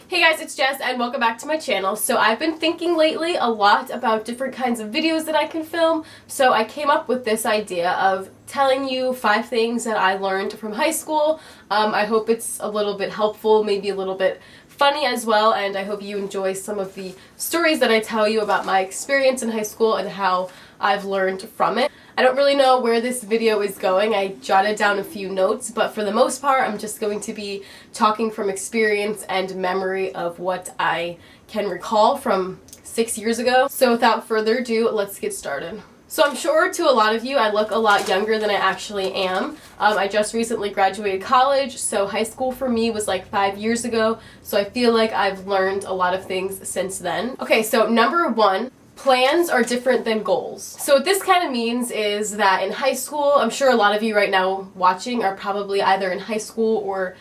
Hey guys, it's Jess and welcome back to my channel. So I've been thinking lately a lot about different kinds of videos that I can film, so I came up with this idea of telling you 5 things that I learned from high school. I hope it's a little bit helpful, maybe a little bit funny as well, and I hope you enjoy some of the stories that I tell you about my experience in high school and how I've learned from it. I don't really know where this video is going. I jotted down a few notes, but for the most part I'm just going to be talking from experience and memory of what I can recall from 6 years ago. So without further ado, let's get started. So I'm sure to a lot of you I look a lot younger than I actually am. I just recently graduated college, so high school for me was like 5 years ago, so I feel like I've learned a lot of things since then. Okay, so number 1. Plans are different than goals. So what this kind of means is that in high school, I'm sure a lot of you right now watching are probably either in high school or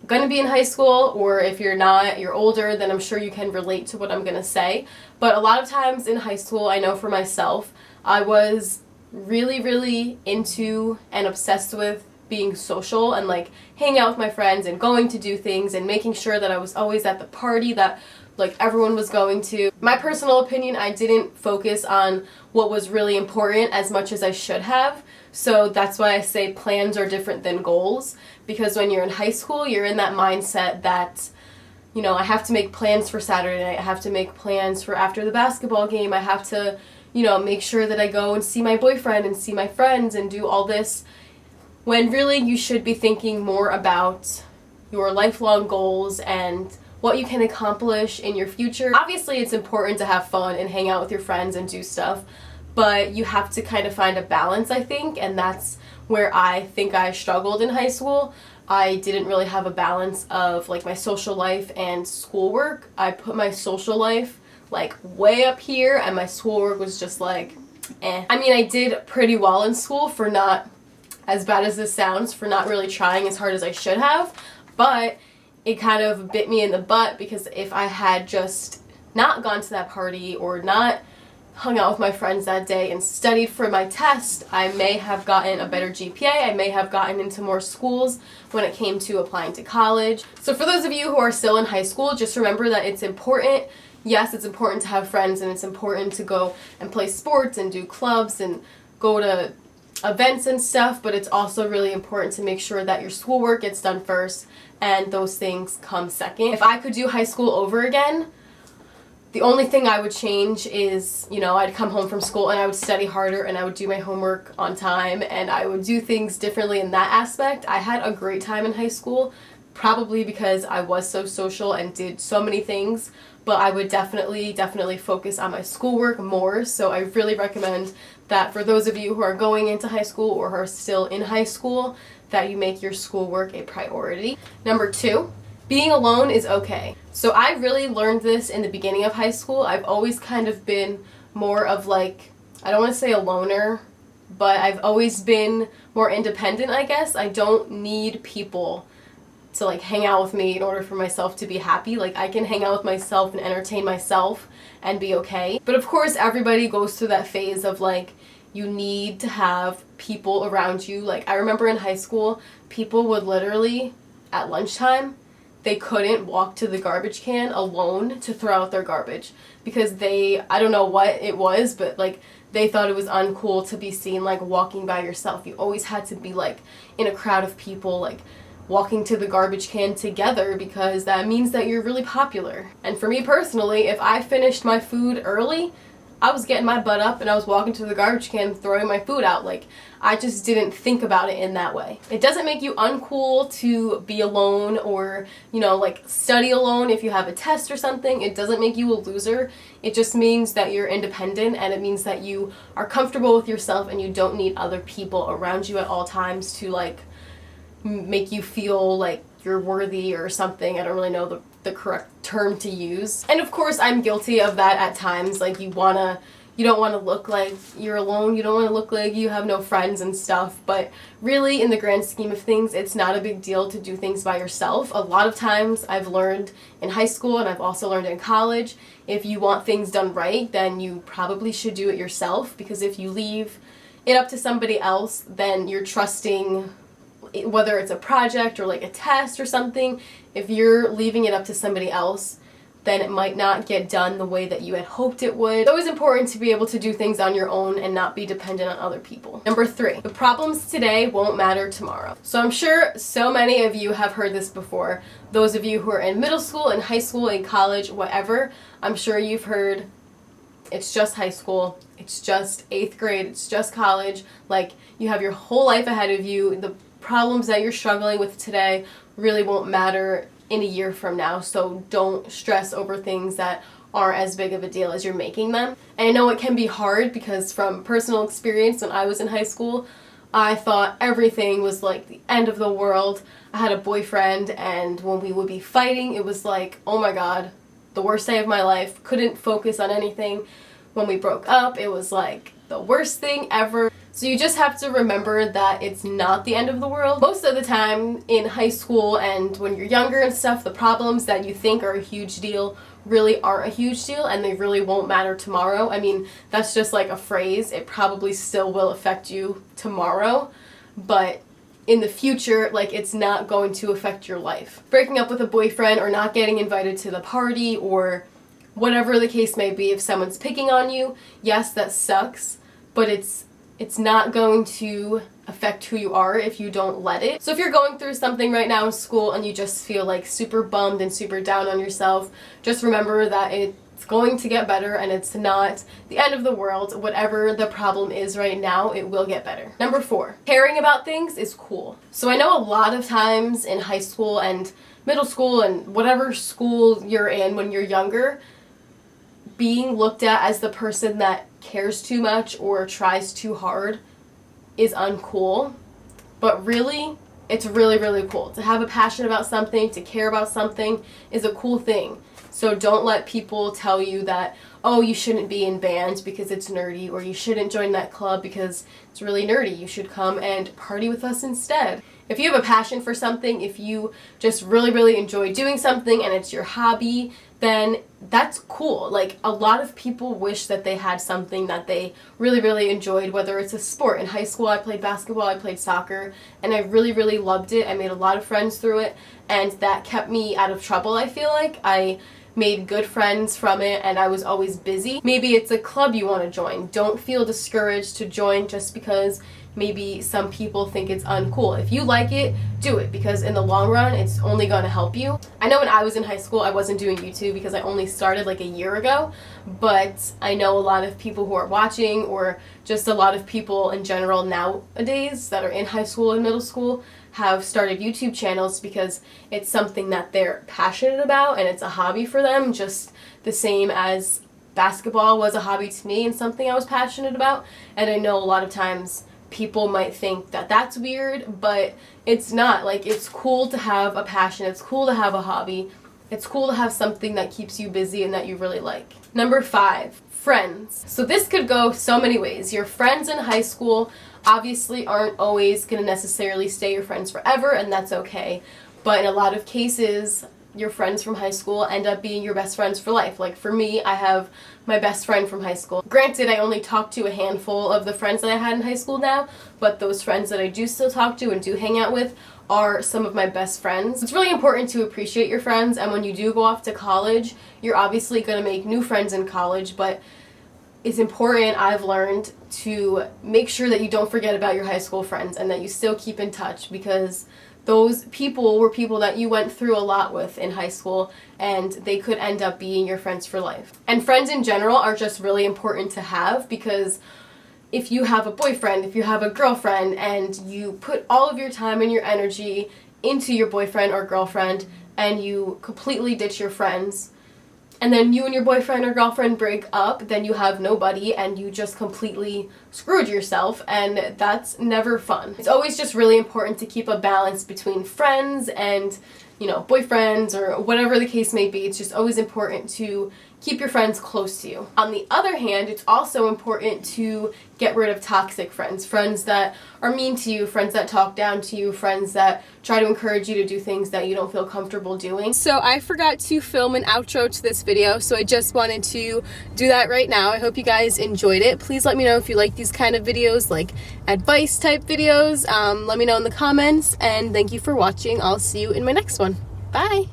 gonna be in high school, or if you're not, you're older, then I'm sure you can relate to what I'm gonna say. But a lot of times in high school, I know for myself, I was really into and obsessed with being social and like hanging out with my friends and going to do things and making sure that I was always at the party that like everyone was going to. My personal opinion, I didn't focus on what was really important as much as I should have. So that's why I say plans are different than goals, because when you're in high school, you're in that mindset that, you know, I have to make plans for Saturday night, I have to make plans for after the basketball game, I have to, you know, make sure that I go and see my boyfriend and see my friends and do all this, when really you should be thinking more about your lifelong goals and what you can accomplish in your future. Obviously, it's important to have fun and hang out with your friends and do stuff, but you have to kind of find a balance, I think, and that's where I think I struggled in high school. I didn't really have a balance of like my social life and schoolwork. I put my social life like way up here and my schoolwork was just like, eh. I mean, I did pretty well in school, for not, as bad as this sounds, for not really trying as hard as I should have, but it kind of bit me in the butt, because if I had just not gone to that party or not hung out with my friends that day and studied for my test, I may have gotten a better GPA, I may have gotten into more schools when it came to applying to college. So for those of you who are still in high school, just remember that it's important. Yes, it's important to have friends and it's important to go and play sports and do clubs and go to events and stuff, but it's also really important to make sure that your schoolwork gets done first and those things come second. If I could do high school over again, the only thing I would change is, you know, I'd come home from school and I would study harder and I would do my homework on time and I would do things differently in that aspect. I had a great time in high school, probably because I was so social and did so many things, but I would definitely focus on my schoolwork more. So I really recommend that for those of you who are going into high school or who are still in high school, that you make your schoolwork a priority. Number 2, being alone is okay. So I really learned this in the beginning of high school. I've always kind of been more of like, I don't want to say a loner, but I've always been more independent, I guess. I don't need people to like hang out with me in order for myself to be happy. Like, I can hang out with myself and entertain myself and be okay. But of course everybody goes through that phase of like, you need to have people around you. Like, I remember in high school, people would literally, at lunchtime, they couldn't walk to the garbage can alone to throw out their garbage because they, I don't know what it was, but like they thought it was uncool to be seen like walking by yourself. You always had to be like in a crowd of people, like walking to the garbage can together, because that means that you're really popular. And for me personally, if I finished my food early, I was getting my butt up and I was walking to the garbage can throwing my food out. Like, I just didn't think about it in that way. It doesn't make you uncool to be alone or, you know, like study alone if you have a test or something. It doesn't make you a loser. It just means that you're independent, and it means that you are comfortable with yourself and you don't need other people around you at all times to like make you feel like you're worthy or something. I don't really know the correct term to use. And of course I'm guilty of that at times. Like, you don't want to look like you're alone, you don't want to look like you have no friends and stuff, but really in the grand scheme of things, it's not a big deal to do things by yourself. A lot of times I've learned in high school, and I've also learned in college, if you want things done right, then you probably should do it yourself, because if you leave it up to somebody else, then you're trusting whether it's a project or like a test or something, if you're leaving it up to somebody else, then it might not get done the way that you had hoped it would. It's always important to be able to do things on your own and not be dependent on other people. Number 3, the problems today won't matter tomorrow. So I'm sure so many of you have heard this before. Those of you who are in middle school, in high school, in college, whatever, I'm sure you've heard, it's just high school, it's just 8th grade, it's just college. Like, you have your whole life ahead of you. The problems that you're struggling with today really won't matter in a year from now, so don't stress over things that aren't as big of a deal as you're making them. And I know it can be hard because from personal experience, when I was in high school, I thought everything was like the end of the world. I had a boyfriend, and when we would be fighting, it was like, oh my god, the worst day of my life. Couldn't focus on anything. When we broke up, it was like the worst thing ever. So you just have to remember that it's not the end of the world. Most of the time in high school and when you're younger and stuff, the problems that you think are a huge deal really aren't a huge deal, and they really won't matter tomorrow. I mean, that's just like a phrase. It probably still will affect you tomorrow, but in the future, like, it's not going to affect your life. Breaking up with a boyfriend or not getting invited to the party or whatever the case may be, if someone's picking on you, yes, that sucks, but it's not going to affect who you are if you don't let it. So if you're going through something right now in school and you just feel like super bummed and super down on yourself, just remember that it's going to get better and it's not the end of the world. Whatever the problem is right now, it will get better. Number 4, caring about things is cool. So I know a lot of times in high school and middle school and whatever school you're in when you're younger, being looked at as the person that cares too much or tries too hard is uncool. But really, it's really, really cool. To have a passion about something, to care about something is a cool thing. So don't let people tell you that, oh, you shouldn't be in band because it's nerdy, or you shouldn't join that club because it's really nerdy. You should come and party with us instead. If you have a passion for something, if you just really, really enjoy doing something and it's your hobby, then that's cool. Like, a lot of people wish that they had something that they really, really enjoyed, whether it's a sport. In high school, I played basketball, I played soccer, and I really, really loved it. I made a lot of friends through it, and that kept me out of trouble, I feel like. I made good friends from it, and I was always busy. Maybe it's a club you want to join. Don't feel discouraged to join just because maybe some people think it's uncool. If you like it, do it, because in the long run, it's only going to help you. I know when I was in high school, I wasn't doing YouTube because I only started like a year ago, but I know a lot of people who are watching, or just a lot of people in general nowadays that are in high school and middle school, have started YouTube channels because it's something that they're passionate about and it's a hobby for them, just the same as basketball was a hobby to me and something I was passionate about. And I know a lot of times people might think that that's weird, but it's not. Like, it's cool to have a passion, it's cool to have a hobby, it's cool to have something that keeps you busy and that you really like. Number 5, friends. So this could go so many ways. Your friends in high school obviously aren't always going to necessarily stay your friends forever, and that's okay. But in a lot of cases, your friends from high school end up being your best friends for life. Like, for me, I have my best friend from high school. Granted, I only talk to a handful of the friends that I had in high school now, but those friends that I do still talk to and do hang out with are some of my best friends. It's really important to appreciate your friends, and when you do go off to college, you're obviously going to make new friends in college, but it's important, I've learned, to make sure that you don't forget about your high school friends and that you still keep in touch, because those people were people that you went through a lot with in high school, and they could end up being your friends for life. And friends in general are just really important to have, because if you have a boyfriend, if you have a girlfriend, and you put all of your time and your energy into your boyfriend or girlfriend, and you completely ditch your friends, and then you and your boyfriend or girlfriend break up, then you have nobody and you just completely screwed yourself, and that's never fun. It's always just really important to keep a balance between friends and boyfriends or whatever the case may be. It's just always important to keep your friends close to you. On the other hand, it's also important to get rid of toxic friends. Friends that are mean to you, friends that talk down to you, friends that try to encourage you to do things that you don't feel comfortable doing. So I forgot to film an outro to this video, so I just wanted to do that right now. I hope you guys enjoyed it. Please let me know if you like these kind of videos, like advice type videos. Let me know in the comments, and thank you for watching. I'll see you in my next one. Bye!